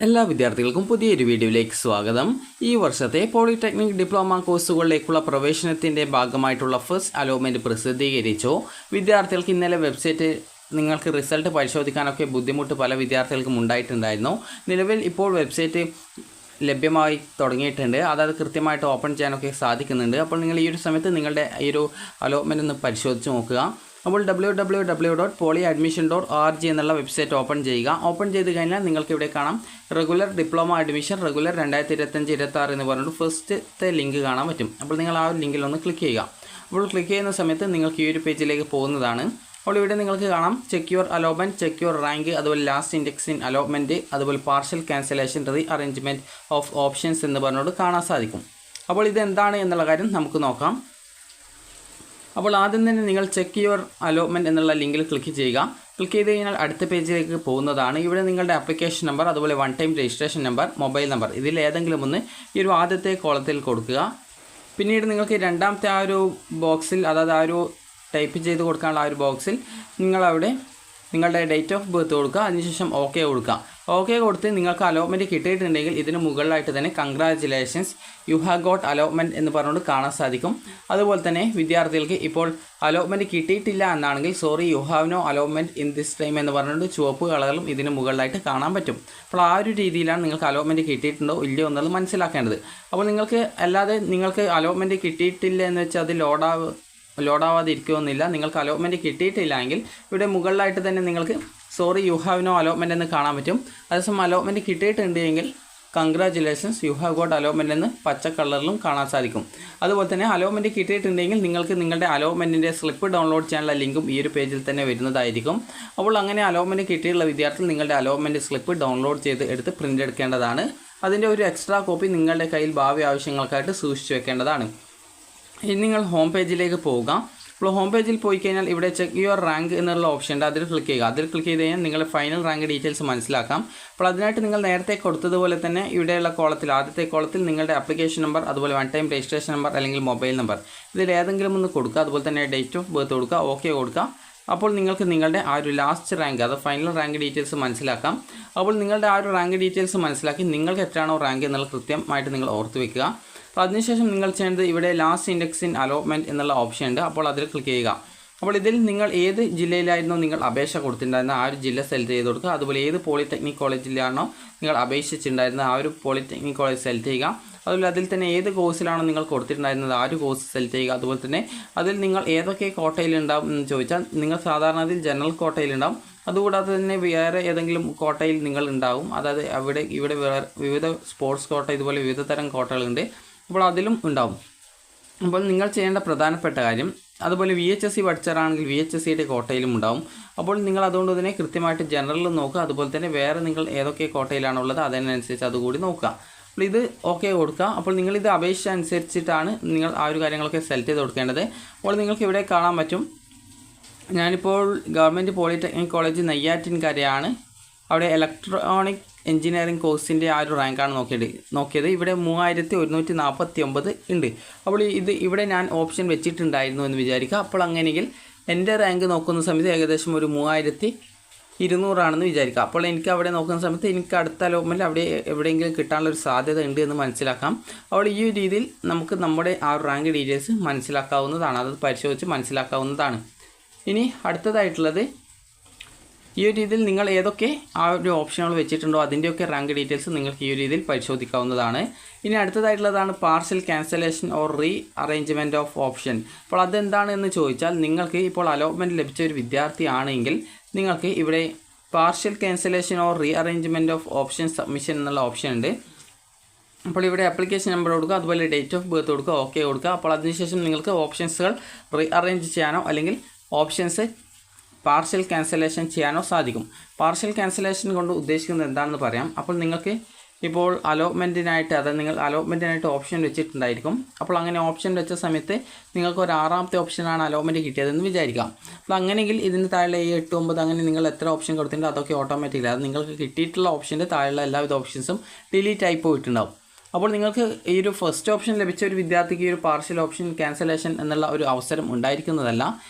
എല്ലാ വിദ്യാർത്ഥികൾക്കും പുതിയൊരു വീഡിയോയിലേക്ക് സ്വാഗതം. ഈ വർഷത്തെ പോളിടെക്നിക് ഡിപ്ലോമ കോഴ്സുകളിലേക്കുള്ള പ്രവേശനത്തിൻ്റെ ഭാഗമായിട്ടുള്ള ഫസ്റ്റ് അലോട്ട്മെൻറ്റ് പ്രസിദ്ധീകരിച്ചു. വിദ്യാർത്ഥികൾക്ക് ഇന്നലെ വെബ്സൈറ്റ് നിങ്ങൾക്ക് റിസൾട്ട് പരിശോധിക്കാനൊക്കെ ബുദ്ധിമുട്ട് പല വിദ്യാർത്ഥികൾക്കും ഉണ്ടായിട്ടുണ്ടായിരുന്നു. നിലവിൽ ഇപ്പോൾ വെബ്സൈറ്റ് ലഭ്യമായി തുടങ്ങിയിട്ടുണ്ട്. അതായത് കൃത്യമായിട്ട് ഓപ്പൺ ചെയ്യാനൊക്കെ സാധിക്കുന്നുണ്ട്. അപ്പോൾ നിങ്ങൾ ഈ ഒരു സമയത്ത് നിങ്ങളുടെ ഈ ഒരു അലോട്ട്മെൻറ്റ് ഒന്ന് പരിശോധിച്ച് നോക്കുക. അപ്പോൾ www.polyadmission.org എന്നുള്ള വെബ്സൈറ്റ് ഓപ്പൺ ചെയ്യുക. ഓപ്പൺ ചെയ്ത് കഴിഞ്ഞാൽ നിങ്ങൾക്ക് ഇവിടെ കാണാം റെഗുലർ ഡിപ്ലോമ അഡ്മിഷൻ റെഗുലർ 2025-26 എന്ന് പറഞ്ഞിട്ട് ഫസ്റ്റത്തെ ലിങ്ക് കാണാൻ പറ്റും. അപ്പോൾ നിങ്ങൾ ആ ഒരു ലിങ്കിൽ ഒന്ന് ക്ലിക്ക് ചെയ്യുക. അപ്പോൾ ക്ലിക്ക് ചെയ്യുന്ന സമയത്ത് നിങ്ങൾക്ക് ഈ ഒരു പേജിലേക്ക് പോകുന്നതാണ്. അപ്പോൾ ഇവിടെ നിങ്ങൾക്ക് കാണാം check your allotment, check your rank, അതുപോലെ ലാസ്റ്റ് ഇൻഡെക്സ് ഇൻ അലോട്ട്മെൻറ്റ്, അതുപോലെ partial cancellation, re arrangement of options എന്ന് പറഞ്ഞുകൊണ്ട് കാണാൻ സാധിക്കും. അപ്പോൾ ഇതെന്താണ് എന്നുള്ള കാര്യം നമുക്ക് നോക്കാം. അപ്പോൾ ആദ്യം തന്നെ നിങ്ങൾ ചെക്ക് യുവർ അലോട്ട്മെൻറ്റ് എന്നുള്ള ലിങ്കിൽ ക്ലിക്ക് ചെയ്യുക. ക്ലിക്ക് ചെയ്ത് കഴിഞ്ഞാൽ അടുത്ത പേജിലേക്ക് പോകുന്നതാണ്. ഇവിടെ നിങ്ങളുടെ ആപ്ലിക്കേഷൻ നമ്പർ, അതുപോലെ one time registration number, mobile number ഇതിൽ ഏതെങ്കിലും ഒന്ന് ഈ ഒരു ആദ്യത്തെ കോളത്തിൽ കൊടുക്കുക. പിന്നീട് നിങ്ങൾക്ക് രണ്ടാമത്തെ ആ ഒരു ബോക്സിൽ, അതായത് ആ ഒരു ടൈപ്പ് ചെയ്ത് കൊടുക്കാനുള്ള ആ ഒരു ബോക്സിൽ നിങ്ങളവിടെ നിങ്ങളുടെ ഡേറ്റ് ഓഫ് ബർത്ത് കൊടുക്കുക. അതിനുശേഷം ഓക്കെ കൊടുക്കുക. ഓക്കെ കൊടുത്ത് നിങ്ങൾക്ക് അലോട്ട്മെൻറ്റ് കിട്ടിയിട്ടുണ്ടെങ്കിൽ ഇതിന് മുകളിലായിട്ട് തന്നെ congratulations you have got allotment എന്ന് പറഞ്ഞുകൊണ്ട് കാണാൻ സാധിക്കും. അതുപോലെ തന്നെ വിദ്യാർത്ഥികൾക്ക് ഇപ്പോൾ അലോട്ട്മെൻറ്റ് കിട്ടിയിട്ടില്ല എന്നാണെങ്കിൽ sorry you have no allotment in this time എന്ന് പറഞ്ഞുകൊണ്ട് ചുവപ്പ് കളറിലും ഇതിന് മുകളിലായിട്ട് കാണാൻ പറ്റും. അപ്പോൾ ആ ഒരു രീതിയിലാണ് നിങ്ങൾക്ക് അലോട്ട്മെൻറ്റ് കിട്ടിയിട്ടുണ്ടോ ഇല്ലയോ എന്നുള്ളത് മനസ്സിലാക്കേണ്ടത്. അപ്പോൾ നിങ്ങൾക്ക് അല്ലാതെ നിങ്ങൾക്ക് അലോട്ട്മെൻറ്റ് കിട്ടിയിട്ടില്ല എന്ന് വെച്ചാൽ അത് ലോഡാവാതെ ഇരിക്കുമെന്നില്ല. നിങ്ങൾക്ക് അലോട്ട്മെൻറ്റ് കിട്ടിയിട്ടില്ല എങ്കിൽ ഇവിടെ മുകളിലായിട്ട് തന്നെ നിങ്ങൾക്ക് sorry you have no allotment എന്ന് കാണാൻ പറ്റും. അതേസമയം അലോട്ട്മെൻറ്റ് കിട്ടിയിട്ടുണ്ട് എങ്കിൽ congratulations you have got allotment എന്ന് പച്ച കളറിലും കാണാൻ സാധിക്കും. അതുപോലെ തന്നെ അലോട്ട്മെൻറ്റ് കിട്ടിയിട്ടുണ്ടെങ്കിൽ നിങ്ങൾക്ക് നിങ്ങളുടെ അലോട്ട്മെൻറ്റിൻ്റെ സ്ലിപ്പ് ഡൗൺലോഡ് ചെയ്യാനുള്ള ലിങ്കും ഈ ഒരു പേജിൽ തന്നെ വരുന്നതായിരിക്കും. അപ്പോൾ അങ്ങനെ അലോട്ട്മെൻറ്റ് കിട്ടിയുള്ള വിദ്യാർത്ഥികൾ നിങ്ങളുടെ അലോട്ട്മെൻറ്റ് സ്ലിപ്പ് ഡൗൺലോഡ് ചെയ്ത് എടുത്ത് പ്രിൻ്റ് എടുക്കേണ്ടതാണ്. അതിൻ്റെ ഒരു എക്സ്ട്രാ കോപ്പി നിങ്ങളുടെ കയ്യിൽ ഭാവി ആവശ്യങ്ങൾക്കായിട്ട് സൂക്ഷിച്ചു വെക്കേണ്ടതാണ്. ഇനി നിങ്ങൾ ഹോം പേജിലേക്ക് പോവുക. അപ്പോൾ ഹോം പേജിൽ പോയി കഴിഞ്ഞാൽ ഇവിടെ ചെക്ക് യുവർ റാങ്ക് എന്നുള്ള ഓപ്ഷൻ ഉണ്ട്. അതിൽ ക്ലിക്ക് ചെയ്യുക. അതിൽ ക്ലിക്ക് ചെയ്ത് കഴിഞ്ഞാൽ നിങ്ങളുടെ ഫൈനൽ റാങ്ക് ഡീറ്റെയിൽസ് മനസ്സിലാക്കാം. അപ്പോൾ അതിനായിട്ട് നിങ്ങൾ നേരത്തെ കൊടുത്തതുപോലെ തന്നെ ഇവിടെയുള്ള കോളത്തിൽ ആദ്യത്തെ കോളത്തിൽ നിങ്ങളുടെ ആപ്ലിക്കേഷൻ നമ്പർ, അതുപോലെ വൺ ടൈം രജിസ്ട്രേഷൻ നമ്പർ അല്ലെങ്കിൽ മൊബൈൽ നമ്പർ ഇതിൽ ഏതെങ്കിലും ഒന്ന് കൊടുക്കുക. അതുപോലെ തന്നെ ഡേറ്റ് ഓഫ് ബർത്ത് കൊടുക്കുക, ഓക്കെ കൊടുക്കുക. അപ്പോൾ നിങ്ങൾക്ക് നിങ്ങളുടെ ആ ഒരു ലാസ്റ്റ് റാങ്ക്, അത് ഫൈനൽ റാങ്ക് ഡീറ്റെയിൽസ് മനസ്സിലാക്കാം. അപ്പോൾ നിങ്ങളുടെ ആ ഒരു റാങ്ക് ഡീറ്റെയിൽസ് മനസ്സിലാക്കി നിങ്ങൾക്ക് എത്രയാണോ റാങ്ക് എന്നുള്ളത് കൃത്യമായിട്ട് നിങ്ങൾ ഓർത്ത് വെക്കുക. അപ്പോൾ അതിനുശേഷം നിങ്ങൾ ചെയ്യേണ്ടത് ഇവിടെ ലാസ്റ്റ് ഇൻഡെക്സ് ഇൻ അലോട്ട്മെൻറ്റ് എന്നുള്ള ഓപ്ഷൻ ഉണ്ട്. അപ്പോൾ അതിൽ ക്ലിക്ക് ചെയ്യുക. അപ്പോൾ ഇതിൽ നിങ്ങൾ ഏത് ജില്ലയിലായിരുന്നോ നിങ്ങൾ അപേക്ഷ കൊടുത്തിട്ടുണ്ടായിരുന്ന ആ ഒരു ജില്ല സെലക്ട് ചെയ്ത് കൊടുക്കുക. അതുപോലെ ഏത് പോളിടെക്നിക് കോളേജിലാണോ നിങ്ങൾ അപേക്ഷിച്ചിട്ടുണ്ടായിരുന്ന ആ ഒരു പോളിടെക്നിക് കോളേജ് സെലക്ട് ചെയ്യുക. അതുപോലെ അതിൽ തന്നെ ഏത് കോഴ്സിലാണോ നിങ്ങൾ കൊടുത്തിട്ടുണ്ടായിരുന്നത് ആ ഒരു കോഴ്സ് സെലക്ട് ചെയ്യുക. അതുപോലെ തന്നെ അതിൽ നിങ്ങൾ ഏതൊക്കെ കോട്ടയിലുണ്ടാവും എന്ന് ചോദിച്ചാൽ നിങ്ങൾ സാധാരണ അതിൽ ജനറൽ കോട്ടയിലുണ്ടാവും. അതുകൂടാതെ തന്നെ വേറെ ഏതെങ്കിലും കോട്ടയിൽ നിങ്ങൾ ഉണ്ടാവും. അതായത് ഇവിടെ വേറെ വിവിധ സ്പോർട്സ് കോട്ട, ഇതുപോലെ വിവിധ തരം കോട്ടകളുണ്ട്. അപ്പോൾ അതിലും ഉണ്ടാവും. അപ്പോൾ നിങ്ങൾ ചെയ്യേണ്ട പ്രധാനപ്പെട്ട കാര്യം, അതുപോലെ VHSC പഠിച്ചവരാണെങ്കിൽ VHSCയുടെ കോട്ടയിലും ഉണ്ടാവും. അപ്പോൾ നിങ്ങൾ അതുകൊണ്ട് തന്നെ കൃത്യമായിട്ട് ജനറൽ നോക്കുക. അതുപോലെ തന്നെ വേറെ നിങ്ങൾ ഏതൊക്കെ കോട്ടയിലാണുള്ളത് അതിനനുസരിച്ച് അതുകൂടി നോക്കുക. അപ്പോൾ ഇത് ഓക്കെ കൊടുക്കുക. അപ്പോൾ നിങ്ങളിത് അപേക്ഷ അനുസരിച്ചിട്ടാണ് നിങ്ങൾ ആ ഒരു കാര്യങ്ങളൊക്കെ സെലക്ട് ചെയ്ത് കൊടുക്കേണ്ടത്. അപ്പോൾ നിങ്ങൾക്ക് ഇവിടെ കാണാൻ പറ്റും, ഞാനിപ്പോൾ ഗവൺമെൻറ് പോളിടെക്നിക് കോളേജ് നെയ്യാറ്റിൻകരയാണ്. അവിടെ ഇലക്ട്രോണിക് എഞ്ചിനീയറിംഗ് കോഴ്സിൻ്റെ ആ ഒരു റാങ്കാണ് നോക്കിയത്. ഇവിടെ 3149 ഉണ്ട്. അപ്പോൾ ഇവിടെ ഞാൻ ഓപ്ഷൻ വെച്ചിട്ടുണ്ടായിരുന്നു എന്ന് വിചാരിക്കുക. അപ്പോൾ അങ്ങനെയെങ്കിൽ എൻ്റെ റാങ്ക് നോക്കുന്ന സമയത്ത് ഏകദേശം ഒരു 3200 വിചാരിക്കുക. അപ്പോൾ എനിക്ക് അവിടെ നോക്കുന്ന സമയത്ത് എനിക്ക് അടുത്ത അലോട്ട്മെൻറ്റ് അവിടെ എവിടെയെങ്കിലും കിട്ടാനുള്ളൊരു സാധ്യത ഉണ്ട് എന്ന് മനസ്സിലാക്കാം. അപ്പോൾ ഈ ഒരു രീതിയിൽ നമുക്ക് നമ്മുടെ ആ റാങ്ക് ഡീറ്റെയിൽസ് മനസ്സിലാക്കാവുന്നതാണ്, അത് പരിശോധിച്ച് മനസ്സിലാക്കാവുന്നതാണ്. ഇനി അടുത്തതായിട്ടുള്ളത്, ഈ ഒരു രീതിയിൽ നിങ്ങൾ ഏതൊക്കെ ആ ഒരു ഓപ്ഷനുകൾ വെച്ചിട്ടുണ്ടോ അതിൻ്റെയൊക്കെ റാങ്ക് ഡീറ്റെയിൽസ് നിങ്ങൾക്ക് ഈ ഒരു രീതിയിൽ പരിശോധിക്കാവുന്നതാണ്. ഇനി അടുത്തതായിട്ടുള്ളതാണ് partial cancellation or rearrangement of option. അപ്പോൾ അതെന്താണെന്ന് ചോദിച്ചാൽ, നിങ്ങൾക്ക് ഇപ്പോൾ അലോട്ട്മെൻറ്റ് ലഭിച്ച ഒരു വിദ്യാർത്ഥിയാണെങ്കിൽ നിങ്ങൾക്ക് ഇവിടെ partial cancellation or rearrangement of option submission എന്നുള്ള ഓപ്ഷൻ ഉണ്ട്. അപ്പോൾ ഇവിടെ ആപ്ലിക്കേഷൻ നമ്പർ കൊടുക്കുക, അതുപോലെ ഡേറ്റ് ഓഫ് ബർത്ത് കൊടുക്കുക, ഓക്കെ കൊടുക്കുക. അപ്പോൾ അതിനുശേഷം നിങ്ങൾക്ക് ഓപ്ഷൻസുകൾ റീ അറേഞ്ച് ചെയ്യാനോ അല്ലെങ്കിൽ ഓപ്ഷൻസ് പാർഷ്യൽ ക്യാൻസലേഷൻ ചെയ്യാനോ സാധിക്കും. പാർഷ്യൽ ക്യാൻസലേഷൻ കൊണ്ട് ഉദ്ദേശിക്കുന്നത് എന്താണെന്ന് പറയാം. അപ്പോൾ നിങ്ങൾക്ക് ഇപ്പോൾ അലോട്ട്മെൻറ്റിനായിട്ട്, അതായത് നിങ്ങൾ അലോട്ട്മെൻറ്റിനായിട്ട് ഓപ്ഷൻ വെച്ചിട്ടുണ്ടായിരിക്കും. അപ്പോൾ അങ്ങനെ ഓപ്ഷൻ വെച്ച സമയത്ത് നിങ്ങൾക്ക് ഒരു 6ാമത്തെ ഓപ്ഷനാണ് അലോട്ട്മെൻറ്റ് കിട്ടിയതെന്ന് വിചാരിക്കാം. അപ്പോൾ അങ്ങനെയെങ്കിൽ ഇതിന് താഴെ 7, 8, 9 അങ്ങനെ നിങ്ങൾ എത്ര ഓപ്ഷൻ കൊടുത്തിട്ടുണ്ടോ അതൊക്കെ ഓട്ടോമാറ്റിക്കലി, അത് നിങ്ങൾക്ക് കിട്ടിയിട്ടുള്ള ഓപ്ഷൻ്റെ താഴെയുള്ള എല്ലാവിധ ഓപ്ഷൻസും ഡിലീറ്റ് ആയി പോയിട്ടുണ്ടാവും. അപ്പോൾ നിങ്ങൾക്ക് ഈ ഒരു ഫസ്റ്റ് ഓപ്ഷൻ ലഭിച്ച ഒരു വിദ്യാർത്ഥിക്ക് ഈ ഒരു പാർഷ്യൽ ഓപ്ഷൻ ക്യാൻസലേഷൻ എന്നുള്ള ഒരു അവസരം ഉണ്ടായിരിക്കുന്നതല്ല.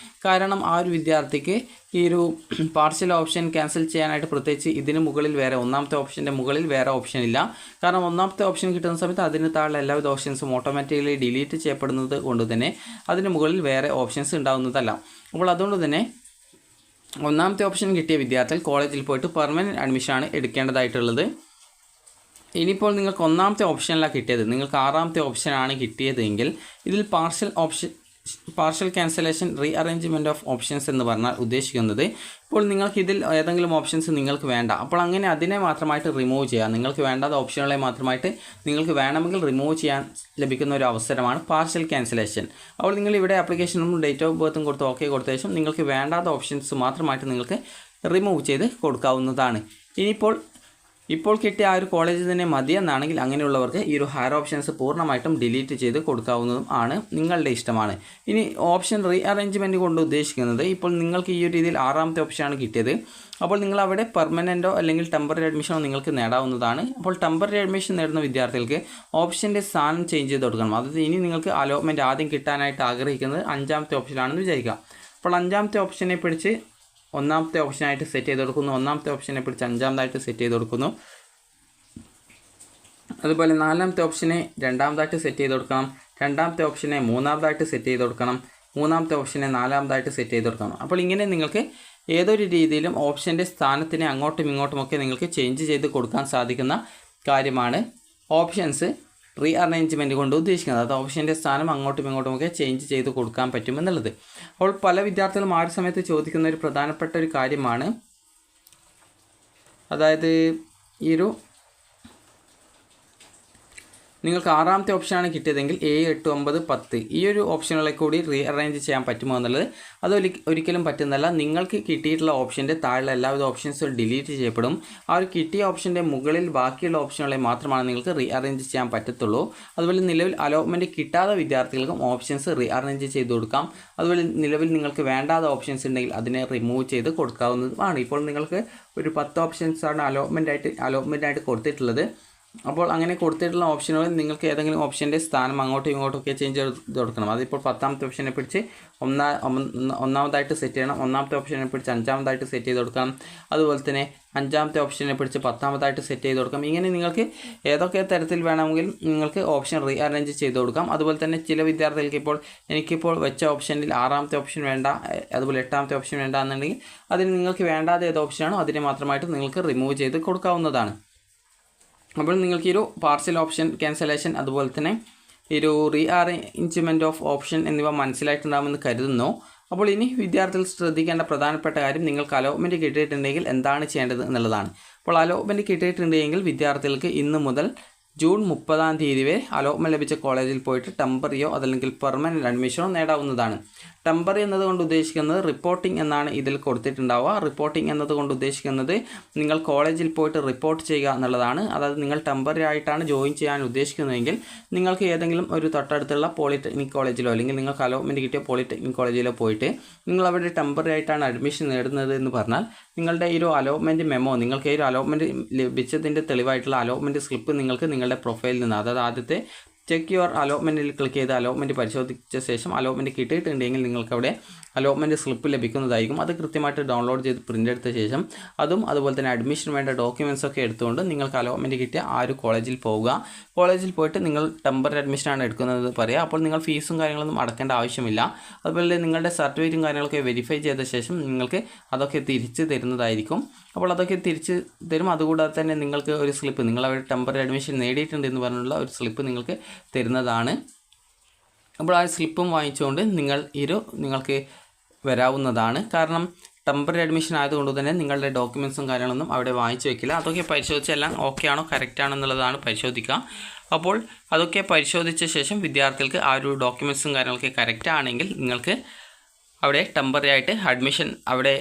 കാരണം ആ ഒരു വിദ്യാർത്ഥിക്ക് ഈ ഒരു പാർഷ്യൽ ഓപ്ഷൻ ക്യാൻസൽ ചെയ്യാനായിട്ട് പ്രത്യേകിച്ച് ഇതിന് മുകളിൽ വേറെ ഒന്നാമത്തെ ഓപ്ഷൻ്റെ മുകളിൽ വേറെ ഓപ്ഷൻ ഇല്ല. കാരണം ഒന്നാമത്തെ ഓപ്ഷൻ കിട്ടുന്ന സമയത്ത് അതിന് താഴെ എല്ലാവിധ ഓപ്ഷൻസും ഓട്ടോമാറ്റിക്കലി ഡിലീറ്റ് ചെയ്യപ്പെടുന്നത് കൊണ്ട് തന്നെ അതിന് മുകളിൽ വേറെ ഓപ്ഷൻസ് ഉണ്ടാകുന്നതല്ല. അപ്പോൾ അതുകൊണ്ട് തന്നെ ഒന്നാമത്തെ ഓപ്ഷൻ കിട്ടിയ വിദ്യാർത്ഥികൾ കോളേജിൽ പോയിട്ട് പെർമനൻറ്റ് അഡ്മിഷനാണ് എടുക്കേണ്ടതായിട്ടുള്ളത്. ഇനിയിപ്പോൾ നിങ്ങൾക്ക് ഒന്നാമത്തെ ഓപ്ഷനല്ല കിട്ടിയത്, നിങ്ങൾക്ക് ആറാമത്തെ ഓപ്ഷനാണ് കിട്ടിയതെങ്കിൽ ഇതിൽ partial cancellation rearrangement of options എന്ന് പറഞ്ഞാൽ ഉദ്ദേശിക്കുന്നത് ഇപ്പോൾ നിങ്ങൾക്ക് ഇതിൽ ഏതെങ്കിലും ഓപ്ഷൻസ് നിങ്ങൾക്ക് വേണ്ട, അപ്പോൾ അങ്ങനെ അതിനെ മാത്രമായിട്ട് റിമൂവ് ചെയ്യാം. നിങ്ങൾക്ക് വേണ്ടാത്ത ഓപ്ഷനുകളെ മാത്രമായിട്ട് നിങ്ങൾക്ക് വേണമെങ്കിൽ റിമൂവ് ചെയ്യാൻ ലഭിക്കുന്ന ഒരു അവസരമാണ് പാർഷ്യൽ ക്യാൻസലേഷൻ. അപ്പോൾ നിങ്ങൾ ഇവിടെ ആപ്ലിക്കേഷനും ഡേറ്റ് ഓഫ് ബർത്തും കൊടുത്ത് ഓക്കെ കൊടുത്ത ശേഷം നിങ്ങൾക്ക് വേണ്ടാത്ത ഓപ്ഷൻസ് മാത്രമായിട്ട് നിങ്ങൾക്ക് റിമൂവ് ചെയ്ത് കൊടുക്കാവുന്നതാണ്. ഇപ്പോൾ കിട്ടിയ ആ ഒരു കോളേജ് തന്നെ മതിയെന്നാണെങ്കിൽ അങ്ങനെയുള്ളവർക്ക് ഈ ഒരു ഹയർ ഓപ്ഷൻസ് പൂർണ്ണമായിട്ടും ഡിലീറ്റ് ചെയ്ത് കൊടുക്കാവുന്നതും ആണ്, നിങ്ങളുടെ ഇഷ്ടമാണ്. ഇനി ഓപ്ഷൻ റീഅറേഞ്ച്മെൻറ്റ് കൊണ്ട് ഉദ്ദേശിക്കുന്നത് ഇപ്പോൾ നിങ്ങൾക്ക് ഈ ഒരു രീതിയിൽ ആറാമത്തെ ഓപ്ഷനാണ് കിട്ടിയത്. അപ്പോൾ നിങ്ങൾ അവിടെ പെർമനൻറ്റോ അല്ലെങ്കിൽ ടെമ്പററി അഡ്മിഷനോ നിങ്ങൾക്ക് നേടാവുന്നതാണ്. അപ്പോൾ ടെമ്പററി അഡ്മിഷൻ നേടുന്ന വിദ്യാർത്ഥികൾക്ക് ഓപ്ഷൻ്റെ സ്ഥാനം ചേഞ്ച് ചെയ്ത് കൊടുക്കണം. അതായത് ഇനി നിങ്ങൾക്ക് അലോട്ട്മെൻറ്റ് ആദ്യം കിട്ടാനായിട്ട് ആഗ്രഹിക്കുന്നത് അഞ്ചാമത്തെ ഓപ്ഷനാണെന്ന് വിചാരിക്കുക. അപ്പോൾ അഞ്ചാമത്തെ ഓപ്ഷനെ പിടിച്ച് ഒന്നാമത്തെ ഓപ്ഷനായിട്ട് സെറ്റ് ചെയ്ത് കൊടുക്കുന്നു, ഒന്നാമത്തെ ഓപ്ഷനെ പിടിച്ച് അഞ്ചാമതായിട്ട് സെറ്റ് ചെയ്ത് കൊടുക്കുന്നു. അതുപോലെ നാലാമത്തെ ഓപ്ഷനെ രണ്ടാമതായിട്ട് സെറ്റ് ചെയ്ത് കൊടുക്കണം, രണ്ടാമത്തെ ഓപ്ഷനെ മൂന്നാമതായിട്ട് സെറ്റ് ചെയ്ത് കൊടുക്കണം, മൂന്നാമത്തെ ഓപ്ഷനെ നാലാമതായിട്ട് സെറ്റ് ചെയ്ത് കൊടുക്കണം. അപ്പോൾ ഇങ്ങനെ നിങ്ങൾക്ക് ഏതൊരു രീതിയിലും ഓപ്ഷൻ്റെ സ്ഥാനത്തിനെ അങ്ങോട്ടും ഇങ്ങോട്ടുമൊക്കെ നിങ്ങൾക്ക് ചേഞ്ച് ചെയ്ത് കൊടുക്കാൻ സാധിക്കുന്ന കാര്യമാണ് ഓപ്ഷൻസ് റീഅറേഞ്ച്മെൻറ്റ് കൊണ്ട് ഉദ്ദേശിക്കുന്നത്. അത് ഓപ്ഷൻ്റെ സ്ഥാനം അങ്ങോട്ടും ഇങ്ങോട്ടുമൊക്കെ ചേഞ്ച് ചെയ്ത് കൊടുക്കാൻ പറ്റുമെന്നുള്ളത്. അപ്പോൾ പല വിദ്യാർത്ഥികളും ആ ഒരു സമയത്ത് ചോദിക്കുന്ന ഒരു പ്രധാനപ്പെട്ട ഒരു കാര്യമാണ്, അതായത് ഈ ഒരു നിങ്ങൾക്ക് ആറാമത്തെ ഓപ്ഷനാണ് കിട്ടിയതെങ്കിൽ 7, 8, 9, 10 ഈ ഒരു ഓപ്ഷനുകളെ കൂടി റീഅറേഞ്ച് ചെയ്യാൻ പറ്റുമോ എന്നുള്ളത് അത് ഒരിക്കലും പറ്റുന്നതല്ല. നിങ്ങൾക്ക് കിട്ടിയിട്ടുള്ള ഓപ്ഷൻ്റെ താഴെ എല്ലാവിധ ഓപ്ഷൻസും ഡിലീറ്റ് ചെയ്യപ്പെടും. ആ ഒരു കിട്ടിയ ഓപ്ഷൻ്റെ മുകളിൽ ബാക്കിയുള്ള ഓപ്ഷനുകളെ മാത്രമാണ് നിങ്ങൾക്ക് റീഅറേഞ്ച് ചെയ്യാൻ പറ്റത്തുള്ളൂ. അതുപോലെ നിലവിൽ അലോട്ട്മെൻറ്റ് കിട്ടാത്ത വിദ്യാർത്ഥികൾക്കും ഓപ്ഷൻസ് റീഅറേഞ്ച് ചെയ്ത് കൊടുക്കാം. അതുപോലെ നിലവിൽ നിങ്ങൾക്ക് വേണ്ടാത്ത ഓപ്ഷൻസ് ഉണ്ടെങ്കിൽ അതിനെ റിമൂവ് ചെയ്ത് കൊടുക്കാവുന്നതുമാണ്. ഇപ്പോൾ നിങ്ങൾക്ക് ഒരു 10 ഓപ്ഷൻസാണ് അലോട്ട്മെൻറ്റായിട്ട് കൊടുത്തിട്ടുള്ളത്. അപ്പോൾ അങ്ങനെ കൊടുത്തിട്ടുള്ള ഓപ്ഷനുകളിൽ നിങ്ങൾക്ക് ഏതെങ്കിലും ഓപ്ഷൻ്റെ സ്ഥാനം അങ്ങോട്ടും ഇങ്ങോട്ടുമൊക്കെ ചേഞ്ച് ചെയ്ത് കൊടുക്കണം. അതിപ്പോൾ 10ാമത്തെ ഓപ്ഷനെ പിടിച്ച് ഒന്നാമതായിട്ട് സെറ്റ് ചെയ്യണം, ഒന്നാമത്തെ ഓപ്ഷനെ പിടിച്ച് അഞ്ചാമതായിട്ട് സെറ്റ് ചെയ്ത് കൊടുക്കണം, അതുപോലെ തന്നെ അഞ്ചാമത്തെ ഓപ്ഷനെ പിടിച്ച് 10ാമതായിട്ട് സെറ്റ് ചെയ്ത് കൊടുക്കാം. ഇങ്ങനെ നിങ്ങൾക്ക് ഏതൊക്കെ തരത്തിൽ വേണമെങ്കിലും നിങ്ങൾക്ക് ഓപ്ഷൻ റീഅറേഞ്ച് ചെയ്ത് കൊടുക്കാം. അതുപോലെ തന്നെ ചില വിദ്യാർത്ഥികൾക്ക് എനിക്കിപ്പോൾ വെച്ച ഓപ്ഷനിൽ 6ാമത്തെ ഓപ്ഷൻ വേണ്ട, അതുപോലെ 8ാമത്തെ ഓപ്ഷൻ വേണ്ട എന്നുണ്ടെങ്കിൽ അതിന് നിങ്ങൾക്ക് വേണ്ടാത്ത ഏത് ഓപ്ഷനാണോ അതിനെ മാത്രമായിട്ട് നിങ്ങൾക്ക് റിമൂവ് ചെയ്ത് കൊടുക്കാവുന്നതാണ്. അപ്പോൾ നിങ്ങൾക്ക് ഈ ഒരു പാർഷ്യൽ ഓപ്ഷൻ ക്യാൻസലേഷൻ അതുപോലെ തന്നെ ഈ ഒരു റീഅറേഞ്ച്മെൻറ്റ് ഓഫ് ഓപ്ഷൻ എന്നിവ മനസ്സിലായിട്ടുണ്ടാകുമെന്ന് കരുതുന്നു. അപ്പോൾ ഇനി വിദ്യാർത്ഥികൾ ശ്രദ്ധിക്കേണ്ട പ്രധാനപ്പെട്ട കാര്യം, നിങ്ങൾക്ക് അലോട്ട്മെൻറ്റ് കിട്ടിയിട്ടുണ്ടെങ്കിൽ എന്താണ് ചെയ്യേണ്ടത് എന്നുള്ളതാണ്. അപ്പോൾ അലോട്ട്മെൻറ്റ് കിട്ടിയിട്ടുണ്ടെങ്കിൽ വിദ്യാർത്ഥികൾക്ക് ഇന്ന് മുതൽ ജൂൺ 30-ാം തീയതി വരെ അലോട്ട്മെൻറ്റ് ലഭിച്ച കോളേജിൽ പോയിട്ട് ടെമ്പററിയോ അതല്ലെങ്കിൽ പെർമനൻറ്റ് അഡ്മിഷനോ നേടാവുന്നതാണ്. ടെമ്പററി എന്നതുകൊണ്ട് ഉദ്ദേശിക്കുന്നത് റിപ്പോർട്ടിംഗ് എന്നാണ് ഇതിൽ കൊടുത്തിട്ടുണ്ടാവുക. റിപ്പോർട്ടിംഗ് എന്നതുകൊണ്ട് ഉദ്ദേശിക്കുന്നത് നിങ്ങൾ കോളേജിൽ പോയിട്ട് റിപ്പോർട്ട് ചെയ്യുക എന്നുള്ളതാണ്. അതായത് നിങ്ങൾ ടെമ്പററി ആയിട്ടാണ് ജോയിൻ ചെയ്യാൻ ഉദ്ദേശിക്കുന്നതെങ്കിൽ നിങ്ങൾക്ക് ഏതെങ്കിലും ഒരു തൊട്ടടുത്തുള്ള പോളിടെക്നിക് കോളേജിലോ അല്ലെങ്കിൽ നിങ്ങൾക്ക് അലോട്ട്മെൻറ്റ് കിട്ടിയ പോളിടെക്നിക് കോളേജിലോ പോയിട്ട് നിങ്ങൾ അവിടെ ടെമ്പററി ആയിട്ടാണ് അഡ്മിഷൻ നേടുന്നത് എന്ന് പറഞ്ഞാൽ നിങ്ങളുടെ ഈ ഒരു അലോട്ട്മെൻറ്റ് മെമ്മോ, നിങ്ങൾക്ക് ഈ ഒരു അലോട്ട്മെൻറ്റ് ലഭിച്ചതിൻ്റെ തെളിവായിട്ടുള്ള അലോട്ട്മെൻറ്റ് സ്ലിപ്പ് നിങ്ങൾക്ക് നിങ്ങളുടെ പ്രൊഫൈലിൽ നിന്ന്, അതായത് ആദ്യത്തെ ചെക്ക് യുവർ അലോട്ട്മെൻറ്റിൽ ക്ലിക്ക് ചെയ്ത് അലോട്ട്മെൻറ്റ് പരിശോധിച്ച ശേഷം അലോട്ട്മെൻറ്റ് കിട്ടിയിട്ടുണ്ടെങ്കിൽ നിങ്ങൾക്ക് അവിടെ അലോട്ട്മെൻറ്റ് സ്ലിപ്പ് ലഭിക്കുന്നതായിരിക്കും. അത് കൃത്യമായിട്ട് ഡൗൺലോഡ് ചെയ്ത് പ്രിൻ്റ് എടുത്ത ശേഷം അതുപോലെ തന്നെ അഡ്മിഷൻ വേണ്ട ഡോക്യുമെൻറ്റ്സൊക്കെ എടുത്തുകൊണ്ട് നിങ്ങൾക്ക് അലോട്ട്മെൻറ്റ് കിട്ടിയ ആ ഒരു കോളേജിൽ പോവുക. കോളേജിൽ പോയിട്ട് നിങ്ങൾ ടെമ്പററി അഡ്മിഷനാണ് എടുക്കുന്നത് പറയുക. അപ്പോൾ നിങ്ങൾ ഫീസും കാര്യങ്ങളൊന്നും അടക്കേണ്ട ആവശ്യമില്ല. അതുപോലെ നിങ്ങളുടെ സർട്ടിഫിക്കറ്റും കാര്യങ്ങളൊക്കെ വെരിഫൈ ചെയ്ത ശേഷം നിങ്ങൾക്ക് അതൊക്കെ തിരിച്ച് തരുന്നതായിരിക്കും. അപ്പോൾ അതൊക്കെ തിരിച്ച് തരും. അതുകൂടാതെ തന്നെ നിങ്ങൾക്ക് ഒരു സ്ലിപ്പ്, നിങ്ങൾ അവിടെ ടെമ്പററി അഡ്മിഷൻ നേടിയിട്ടുണ്ട് എന്ന് പറഞ്ഞുള്ള ഒരു സ്ലിപ്പ് നിങ്ങൾക്ക് തരുന്നതാണ്. അപ്പോൾ ആ സ്ലിപ്പും വാങ്ങിച്ചുകൊണ്ട് നിങ്ങൾക്ക് വരാവുന്നതാണ്. കാരണം ടെമ്പററി അഡ്മിഷൻ ആയതുകൊണ്ട് തന്നെ നിങ്ങളുടെ ഡോക്യുമെൻറ്റ്സും കാര്യങ്ങളൊന്നും അവിടെ വാങ്ങിച്ചു വെക്കില്ല. അതൊക്കെ പരിശോധിച്ച് എല്ലാം ഓക്കെ ആണോ കറക്റ്റ് ആണോ എന്നുള്ളതാണ് പരിശോധിക്കുക. അപ്പോൾ അതൊക്കെ പരിശോധിച്ച ശേഷം വിദ്യാർത്ഥികൾക്ക് ആ ഒരു ഡോക്യുമെൻറ്റ്സും കാര്യങ്ങളൊക്കെ കറക്റ്റ് ആണെങ്കിൽ നിങ്ങൾക്ക് അവിടെ ടെമ്പററി ആയിട്ട് അഡ്മിഷൻ അവിടെ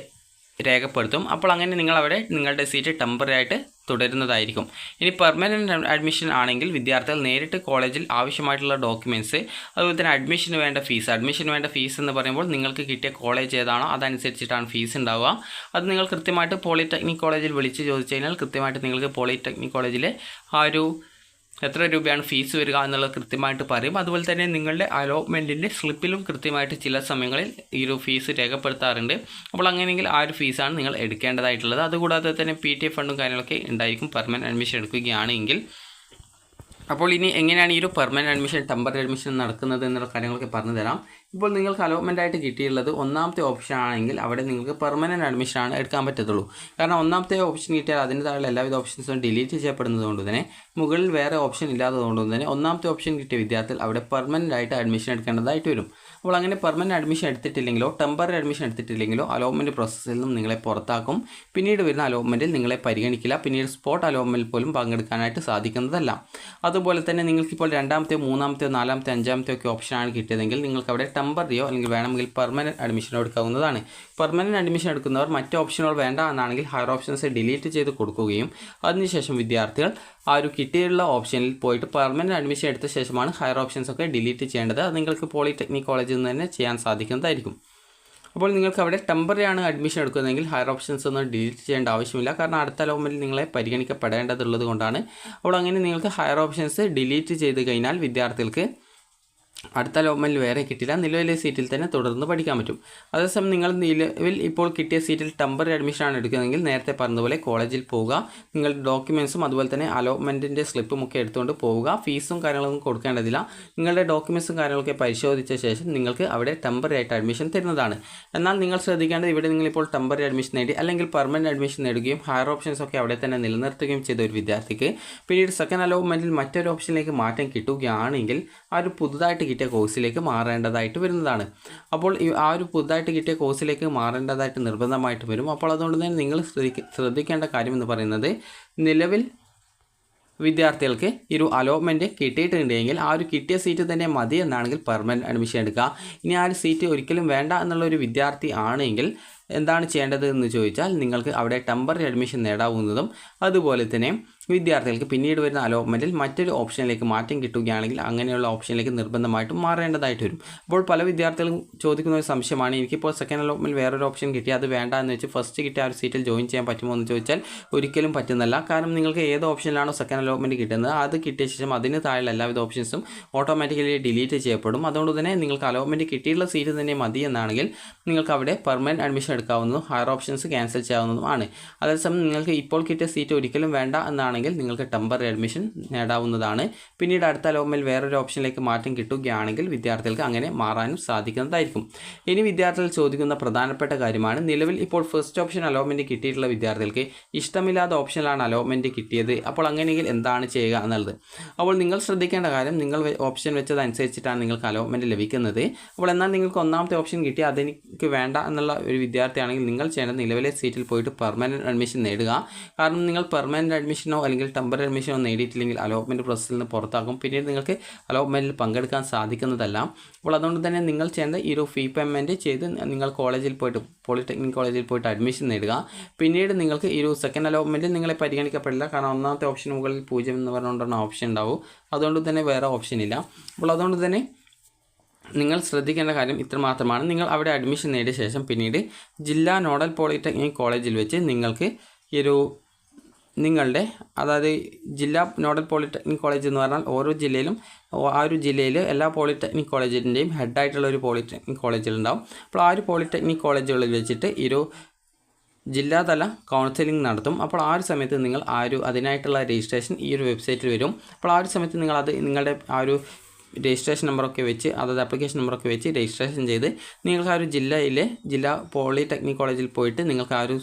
രേഖപ്പെടുത്തും. അപ്പോൾ അങ്ങനെ നിങ്ങളവിടെ നിങ്ങളുടെ സീറ്റ് ടെമ്പററി ആയിട്ട് തുടരുന്നതായിരിക്കും. ഇനി പെർമനൻറ്റ് അഡ്മിഷൻ ആണെങ്കിൽ വിദ്യാർത്ഥികൾ നേരിട്ട് കോളേജിൽ ആവശ്യമായിട്ടുള്ള ഡോക്യുമെൻറ്റ്സ്, അതുപോലെ തന്നെ അഡ്മിഷന് വേണ്ട ഫീസ് എന്ന് പറയുമ്പോൾ നിങ്ങൾക്ക് കിട്ടിയ കോളേജ് ഏതാണോ അതനുസരിച്ചിട്ടാണ് ഫീസ് ഉണ്ടാവുക. അത് നിങ്ങൾ കൃത്യമായിട്ട് പോളിടെക്നിക് കോളേജിൽ വിളിച്ച് ചോദിച്ചു കഴിഞ്ഞാൽ കൃത്യമായിട്ട് നിങ്ങൾക്ക് പോളിടെക്നിക് കോളേജിലെ ആ ഒരു എത്ര രൂപയാണ് ഫീസ് വരിക എന്നുള്ളത് കൃത്യമായിട്ട് പറയും. അതുപോലെ തന്നെ നിങ്ങളുടെ അലോട്ട്മെൻറ്റിൻ്റെ സ്ലിപ്പിലും കൃത്യമായിട്ട് ചില സമയങ്ങളിൽ ഈ ഒരു ഫീസ് രേഖപ്പെടുത്താറുണ്ട്. അപ്പോൾ അങ്ങനെയെങ്കിൽ ആ ഒരു ഫീസാണ് നിങ്ങൾ എടുക്കേണ്ടതായിട്ടുള്ളത്. അതുകൂടാതെ തന്നെ PTF ഫണ്ടും കാര്യങ്ങളൊക്കെ ഉണ്ടായിരിക്കും പെർമനൻറ്റ് അഡ്മിഷൻ എടുക്കുകയാണെങ്കിൽ. അപ്പോൾ ഇനി എങ്ങനെയാണ് ഈ ഒരു പെർമനൻറ്റ് അഡ്മിഷൻ ടെമ്പററി അഡ്മിഷൻ നടക്കുന്നത് എന്നുള്ള കാര്യങ്ങളൊക്കെ പറഞ്ഞു തരാം. ഇപ്പോൾ നിങ്ങൾക്ക് അലോട്ട്മെൻ്റ് ആയിട്ട് കിട്ടിയുള്ളത് ഒന്നാമത്തെ ഓപ്ഷൻ ആണെങ്കിൽ അവിടെ നിങ്ങൾക്ക് പെർമനൻറ്റ് അഡ്മിഷനാണ് എടുക്കാൻ പറ്റത്തുള്ളൂ. കാരണം ഒന്നാമത്തെ ഓപ്ഷൻ കിട്ടിയാൽ അതിൻ്റെ താഴെ എല്ലാവിധ ഓപ്ഷൻസും ഡിലീറ്റ് ചെയ്യപ്പെടുന്നത് കൊണ്ട് തന്നെ മുകളിൽ വേറെ ഓപ്ഷൻ ഇല്ലാത്തതുകൊണ്ട് തന്നെ ഒന്നാമത്തെ ഓപ്ഷൻ കിട്ടിയ വിദ്യാർത്ഥികൾ അവിടെ പെർമനൻ്റ് ആയിട്ട് അഡ്മിഷൻ എടുക്കേണ്ടതായിട്ട് വരും. അപ്പോൾ അങ്ങനെ പെർമനൻറ്റ് അഡ്മിഷൻ എടുത്തിട്ടില്ലെങ്കിലോ ടെമ്പററി അഡ്മിഷൻ എടുത്തിട്ടില്ലെങ്കിലോ അലോട്ട്മെൻറ്റ് പ്രോസസ്സിൽ നിന്നും നിങ്ങളെ പുറത്താക്കും. പിന്നീട് വരുന്ന അലോട്ട്മെൻറ്റിൽ നിങ്ങളെ പരിഗണിക്കില്ല. പിന്നീട് സ്പോട്ട് അലോട്ട്മെൻറ്റിൽ പോലും പങ്കെടുക്കാനായിട്ട് സാധിക്കുന്നതല്ല. അതുപോലെ തന്നെ നിങ്ങൾക്കിപ്പോൾ രണ്ടാമത്തെയോ മൂന്നാമത്തെയോ നാലാമത്തെ അഞ്ചാമത്തെയോ ഒക്കെ ഓപ്ഷനാണ് കിട്ടിയതെങ്കിൽ നിങ്ങൾക്ക് അവിടെ ടെമ്പററിയോ അല്ലെങ്കിൽ വേണമെങ്കിൽ പെർമനൻറ്റ് അഡ്മിഷനോ എടുക്കാവുന്നതാണ്. പെർമനൻറ്റ് അഡ്മിഷൻ എടുക്കുന്നവർ മറ്റ് ഓപ്ഷനുകൾ വേണ്ട എന്നാണെങ്കിൽ ഹയർ ഓപ്ഷൻസ് ഡിലീറ്റ് ചെയ്ത് കൊടുക്കുകയും അതിനുശേഷം വിദ്യാർത്ഥികൾ ആ ഒരു കിട്ടിയുള്ള ഓപ്ഷനിൽ പോയിട്ട് പെർമനൻറ്റ് അഡ്മിഷൻ എടുത്ത ശേഷമാണ് ഹയർ ഓപ്ഷൻസ് ഒക്കെ ഡിലീറ്റ് ചെയ്യേണ്ടത്. അത് നിങ്ങൾക്ക് പോളിടെക്നിക് കോളേജിൽ നിന്ന് തന്നെ ചെയ്യാൻ സാധിക്കുന്നതായിരിക്കും. അപ്പോൾ നിങ്ങൾക്ക് അവിടെ ടെമ്പററി ആണ് അഡ്മിഷൻ എടുക്കുന്നതെങ്കിൽ ഹയർ ഓപ്ഷൻസ് ഒന്നും ഡിലീറ്റ് ചെയ്യേണ്ട ആവശ്യമില്ല. കാരണം അടുത്ത അലോട്ട്മെൻറ്റിൽ നിങ്ങളെ പരിഗണിക്കപ്പെടേണ്ടതുള്ളത് കൊണ്ടാണ്. അപ്പോൾ അങ്ങനെ നിങ്ങൾക്ക് ഹയർ ഓപ്ഷൻസ് ഡിലീറ്റ് ചെയ്ത് കഴിഞ്ഞാൽ വിദ്യാർത്ഥികൾക്ക് അടുത്ത അലോട്ട്മെൻറ്റിൽ വേറെ കിട്ടില്ല, നിലവിലെ സീറ്റിൽ തന്നെ തുടർന്ന് പഠിക്കാൻ പറ്റും. അതേസമയം നിങ്ങൾ നിലവിൽ ഇപ്പോൾ കിട്ടിയ സീറ്റിൽ ടെമ്പററി അഡ്മിഷനാണ് എടുക്കുന്നതെങ്കിൽ നേരത്തെ പറഞ്ഞതുപോലെ കോളേജിൽ പോവുക, നിങ്ങളുടെ ഡോക്യുമെൻറ്റ്സും അതുപോലെ തന്നെ അലോട്ട്മെൻറ്റിൻ്റെ സ്ലിപ്പും ഒക്കെ എടുത്തുകൊണ്ട് പോവുക. ഫീസും കാര്യങ്ങളൊന്നും കൊടുക്കേണ്ടതില്ല. നിങ്ങളുടെ ഡോക്യുമെൻറ്റ്സും കാര്യങ്ങളൊക്കെ പരിശോധിച്ച ശേഷം നിങ്ങൾക്ക് അവിടെ ടെമ്പററി ആയിട്ട് അഡ്മിഷൻ തരുന്നതാണ്. എന്നാൽ നിങ്ങൾ ശ്രദ്ധിക്കേണ്ടത് ഇവിടെ നിങ്ങളിപ്പോൾ ടെമ്പററി അഡ്മിഷൻ നേടി അല്ലെങ്കിൽ പെർമനൻറ്റ് അഡ്മിഷൻ നേടുകയും ഹയർ ഓപ്ഷൻസ് ഒക്കെ അവിടെ തന്നെ നിലനിർത്തുകയും ചെയ്ത ഒരു വിദ്യാർത്ഥിക്ക് പിന്നീട് സെക്കൻഡ് അലോട്ട്മെൻറ്റിൽ മറ്റൊരു ഓപ്ഷനിലേക്ക് മാറ്റം കിട്ടുകയാണെങ്കിൽ ആ ഒരു പുതുതായിട്ട് കിട്ടിയ കോഴ്സിലേക്ക് മാറേണ്ടതായിട്ട് വരുന്നതാണ്. അപ്പോൾ ആ ഒരു പുതുതായിട്ട് കിട്ടിയ കോഴ്സിലേക്ക് മാറേണ്ടതായിട്ട് നിർബന്ധമായിട്ട് വരും. അപ്പോൾ അതുകൊണ്ട് തന്നെ നിങ്ങൾ ശ്രദ്ധിക്കേണ്ട കാര്യം എന്ന് പറയുന്നത് നിലവിൽ വിദ്യാർത്ഥികൾക്ക് ഈ ഒരു അലോട്ട്മെൻറ്റ് കിട്ടിയിട്ടുണ്ടെങ്കിൽ ആ ഒരു കിട്ടിയ സീറ്റ് തന്നെ മതി എന്നാണെങ്കിൽ പെർമനൻറ്റ് അഡ്മിഷൻ എടുക്കുക. ഇനി ആ ഒരു സീറ്റ് ഒരിക്കലും വേണ്ട എന്നുള്ളൊരു വിദ്യാർത്ഥി ആണെങ്കിൽ എന്താണ് ചെയ്യേണ്ടത് എന്ന് ചോദിച്ചാൽ നിങ്ങൾക്ക് അവിടെ ടെമ്പററി അഡ്മിഷൻ നേടാവുന്നതും അതുപോലെ തന്നെ വിദ്യാർത്ഥികൾക്ക് പിന്നീട് വരുന്ന അലോട്ട്മെൻറ്റിൽ മറ്റൊരു ഓപ്ഷനിലേക്ക് മാറ്റം കിട്ടുകയാണെങ്കിൽ അങ്ങനെയുള്ള ഓപ്ഷനിലേക്ക് നിർബന്ധമായിട്ടും മാറേണ്ടതായിട്ട് വരും. അപ്പോൾ പല വിദ്യാർത്ഥികളും ചോദിക്കുന്ന ഒരു സംശയമാണ്, എനിക്കിപ്പോൾ സെക്കൻഡ് അലോട്ട്മെൻറ്റ് വേറൊരു ഓപ്ഷൻ കിട്ടി, അത് വേണ്ട എന്ന് വെച്ച് ഫസ്റ്റ് കിട്ടിയ ആ ഒരു സീറ്റിൽ ജോയിൻ ചെയ്യാൻ പറ്റുമോ എന്ന് ചോദിച്ചാൽ ഒരിക്കലും പറ്റുന്നില്ല. കാരണം നിങ്ങൾക്ക് ഏത് ഓപ്ഷനിലാണോ സെക്കൻഡ് അലോട്ട്മെൻറ്റ് കിട്ടുന്നത് അത് കിട്ടിയ ശേഷം അതിന് താഴെ എല്ലാവിധ ഓപ്ഷൻസും ഓട്ടോമാറ്റിക്കലി ഡിലീറ്റ് ചെയ്യപ്പെടും. അതുകൊണ്ട് തന്നെ നിങ്ങൾക്ക് അലോട്ട്മെൻറ്റ് കിട്ടിയിട്ടുള്ള സീറ്റ് തന്നെ മതി എന്നാണെങ്കിൽ നിങ്ങൾക്ക് അവിടെ പെർമനൻറ്റ് അഡ്മിഷൻ എടുക്കാവുന്നതും ഹയർ ഓപ്ഷൻസ് ക്യാൻസൽ ചെയ്യാവുന്നതുമാണ്. അതേസമയം നിങ്ങൾക്ക് ഇപ്പോൾ കിട്ടിയ സീറ്റ് ഒരിക്കലും വേണ്ട എന്നാണെങ്കിൽ നിങ്ങൾക്ക് ടെമ്പററി അഡ്മിഷൻ നേടാവുന്നതാണ്. പിന്നീട് അടുത്ത അലോട്ട്മെൻറ്റിൽ വേറൊരു ഓപ്ഷനിലേക്ക് മാറ്റം കിട്ടുകയാണെങ്കിൽ വിദ്യാർത്ഥികൾക്ക് അങ്ങനെ മാറാനും സാധിക്കുന്നതായിരിക്കും. ഇനി വിദ്യാർത്ഥികൾ ചോദിക്കുന്ന പ്രധാനപ്പെട്ട കാര്യമാണ്, നിലവിൽ ഇപ്പോൾ ഫസ്റ്റ് ഓപ്ഷൻ അലോട്ട്മെൻറ്റ് കിട്ടിയിട്ടുള്ള വിദ്യാർത്ഥികൾക്ക് ഇഷ്ടമില്ലാത്ത ഓപ്ഷനിലാണ് അലോട്ട്മെൻറ്റ് കിട്ടിയത്, അപ്പോൾ അങ്ങനെയെങ്കിൽ എന്താണ് ചെയ്യുക എന്നുള്ളത്. അപ്പോൾ നിങ്ങൾ ശ്രദ്ധിക്കേണ്ട കാര്യം, നിങ്ങൾ ഓപ്ഷൻ വെച്ചതനുസരിച്ചിട്ടാണ് നിങ്ങൾക്ക് അലോട്ട്മെൻറ്റ് ലഭിക്കുന്നത്. അപ്പോൾ എന്നാൽ നിങ്ങൾക്ക് ഒന്നാമത്തെ ഓപ്ഷൻ കിട്ടി അതെനിക്ക് വേണ്ട എന്നുള്ള ഒരു വിദ്യാർത്ഥിയാണെങ്കിൽ നിങ്ങൾ ചെയ്യേണ്ടത് നിലവിലെ സീറ്റിൽ പോയിട്ട് പെർമനൻറ്റ് അഡ്മിഷൻ നേടുക. കാരണം നിങ്ങൾ പെർമനൻറ്റ് അഡ്മിഷനോ അല്ലെങ്കിൽ ടെമ്പററി അഡ്മിഷനോ നേടിയിട്ടില്ലെങ്കിൽ അലോട്ട്മെൻറ്റ് പ്രോസസ്സിൽ നിന്ന് പുറത്താക്കും. പിന്നീട് നിങ്ങൾക്ക് അലോട്ട്മെൻറ്റിൽ പങ്കെടുക്കാൻ സാധിക്കുന്നതല്ല. അപ്പോൾ അതുകൊണ്ട് തന്നെ നിങ്ങൾ ചെയ്യേണ്ട ഈ ഒരു ഫീ പേയ്മെൻറ്റ് ചെയ്ത് നിങ്ങൾ കോളേജിൽ പോയിട്ട് പോളിടെക്നിക് കോളേജിൽ പോയിട്ട് അഡ്മിഷൻ നേടുക. പിന്നീട് നിങ്ങൾക്ക് ഈ ഒരു സെക്കൻഡ് അലോട്ട്മെൻറ്റിൽ നിങ്ങളെ പരിഗണിക്കപ്പെടില്ല. കാരണം ഒന്നാമത്തെ ഓപ്ഷന് മുകളിൽ 0 എന്ന് പറഞ്ഞുകൊണ്ടാണ് ഓപ്ഷൻ ഉണ്ടാവും. അതുകൊണ്ട് തന്നെ വേറെ ഓപ്ഷൻ ഇല്ല. അപ്പോൾ അതുകൊണ്ട് തന്നെ നിങ്ങൾ ശ്രദ്ധിക്കേണ്ട കാര്യം ഇത്രമാത്രമാണ്. നിങ്ങൾ അവിടെ അഡ്മിഷൻ നേടിയ ശേഷം പിന്നീട് ജില്ലാ നോഡൽ പോളിടെക്നിക് കോളേജിൽ വെച്ച് നിങ്ങൾക്ക് ഈ ഒരു നിങ്ങളുടെ അതായത് ജില്ലാ നോഡൽ പോളിടെക്നിക് കോളേജ് എന്ന് പറഞ്ഞാൽ ഓരോ ജില്ലയിലും ആ ഒരു ജില്ലയിൽ എല്ലാ പോളിടെക്നിക് കോളേജിൻ്റെയും ഹെഡായിട്ടുള്ള ഒരു പോളിടെക്നിക് കോളേജുകളുണ്ടാവും. അപ്പോൾ ആ ഒരു പോളിടെക്നിക് കോളേജുകളിൽ വെച്ചിട്ട് ഈ ഒരു ജില്ലാതല കൗൺസിലിംഗ് നടത്തും. അപ്പോൾ ആ ഒരു സമയത്ത് നിങ്ങൾ അതിനായിട്ടുള്ള രജിസ്ട്രേഷൻ ഈ ഒരു വെബ്സൈറ്റിൽ വരും. അപ്പോൾ ആ ഒരു സമയത്ത് നിങ്ങൾ നിങ്ങളുടെ ആ ഒരു രജിസ്ട്രേഷൻ നമ്പറൊക്കെ വെച്ച് അതായത് ആപ്ലിക്കേഷൻ നമ്പറൊക്കെ വെച്ച് രജിസ്ട്രേഷൻ ചെയ്ത് നിങ്ങൾക്ക് ആ ഒരു ജില്ലാ പോളിടെക്നിക് കോളേജിൽ പോയിട്ട് നിങ്ങൾക്ക് ആ ഒരു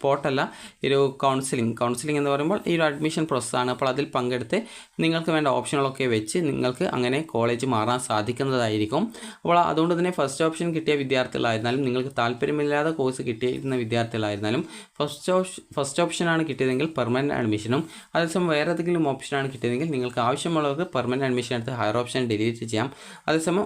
സ്പോട്ടല്ല ഈ ഒരു കൗൺസിലിംഗ് എന്ന് പറയുമ്പോൾ ഈ ഒരു അഡ്മിഷൻ പ്രോസസ്സാണ്. അപ്പോൾ അതിൽ പങ്കെടുത്ത് നിങ്ങൾക്ക് വേണ്ട ഓപ്ഷനുകളൊക്കെ വെച്ച് നിങ്ങൾക്ക് അങ്ങനെ കോളേജ് മാറാൻ സാധിക്കുന്നതായിരിക്കും. അപ്പോൾ അതുകൊണ്ട് തന്നെ ഫസ്റ്റ് ഓപ്ഷൻ കിട്ടിയ വിദ്യാർത്ഥികളായിരുന്നാലും നിങ്ങൾക്ക് താല്പര്യമില്ലാത്ത കോഴ്സ് കിട്ടിയിരുന്ന വിദ്യാർത്ഥികളായിരുന്നാലും ഫസ്റ്റ് ഓപ്ഷനാണ് കിട്ടിയതെങ്കിൽ പെർമനൻറ്റ് അഡ്മിഷനും അതേസമയം വേറെ ഏതെങ്കിലും ഓപ്ഷനാണ് കിട്ടിയതെങ്കിൽ നിങ്ങൾക്ക് ആവശ്യമുള്ളവർക്ക് പെർമനൻറ്റ് അഡ്മിഷൻ എടുത്ത് ഹയർ ഓപ്ഷൻ ഡിലീറ്റ് ചെയ്യാം. അതേസമയം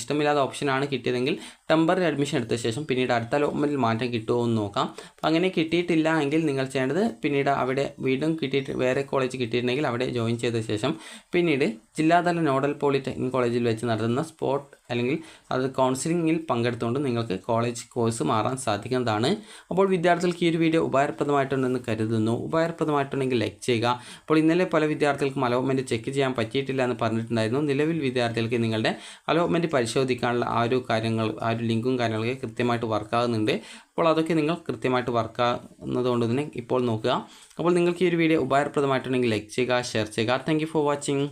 ഇഷ്ടമില്ലാത്ത ഓപ്ഷനാണ് കിട്ടിയതെങ്കിൽ ടെമ്പററി അഡ്മിഷൻ എടുത്ത ശേഷം പിന്നീട് അടുത്ത അലോട്ട്മെൻറ്റിൽ മാറ്റം കിട്ടുമോ എന്ന് നോക്കാം. അപ്പോൾ അങ്ങനെ കിട്ടിയിട്ടില്ല എങ്കിൽ നിങ്ങൾ ചെയ്യേണ്ടത് പിന്നീട് അവിടെ വീണ്ടും കിട്ടിയിട്ട് വേറെ കോളേജ് കിട്ടിയിട്ടുണ്ടെങ്കിൽ അവിടെ ജോയിൻ ചെയ്ത ശേഷം പിന്നീട് ജില്ലാതല നോഡൽ പോളിടെക്നിക് കോളേജിൽ വെച്ച് നടത്തുന്ന സ്പോട്ട് അല്ലെങ്കിൽ അത് കൗൺസിലിങ്ങിൽ പങ്കെടുത്തുകൊണ്ട് നിങ്ങൾക്ക് കോളേജ് കോഴ്സ് മാറാൻ സാധിക്കുന്നതാണ്. അപ്പോൾ വിദ്യാർത്ഥികൾക്ക് ഈ ഒരു വീഡിയോ ഉപകാരപ്രദമായിട്ടുണ്ടെന്ന് കരുതുന്നു. ഉപകാരപ്രദമായിട്ടുണ്ടെങ്കിൽ ലൈക്ക് ചെയ്യുക. അപ്പോൾ ഇന്നലെ പല വിദ്യാർത്ഥികൾക്കും അലോട്ട്മെൻറ്റ് ചെക്ക് ചെയ്യാൻ പറ്റിയിട്ടില്ല എന്ന് പറഞ്ഞിട്ടുണ്ടായിരുന്നു. നിലവിൽ വിദ്യാർത്ഥികൾക്ക് നിങ്ങളുടെ അലോട്ട്മെൻറ്റ് പരിശോധിക്കാനുള്ള ആ ഒരു കാര്യങ്ങൾ ആ ഒരു ലിങ്കും കാര്യങ്ങളൊക്കെ കൃത്യമായിട്ട് വർക്കാകുന്നുണ്ട്. അപ്പോൾ അതൊക്കെ നിങ്ങൾ കൃത്യമായിട്ട് വർക്കാകുന്നത് തന്നെ ഇപ്പോൾ നോക്കുക. അപ്പോൾ നിങ്ങൾക്ക് ഈ ഒരു വീഡിയോ ഉപകാരപ്രദമായിട്ടുണ്ടെങ്കിൽ ലൈക്ക് ചെയ്യുക, ഷെയർ ചെയ്യുക. Thank you for watching.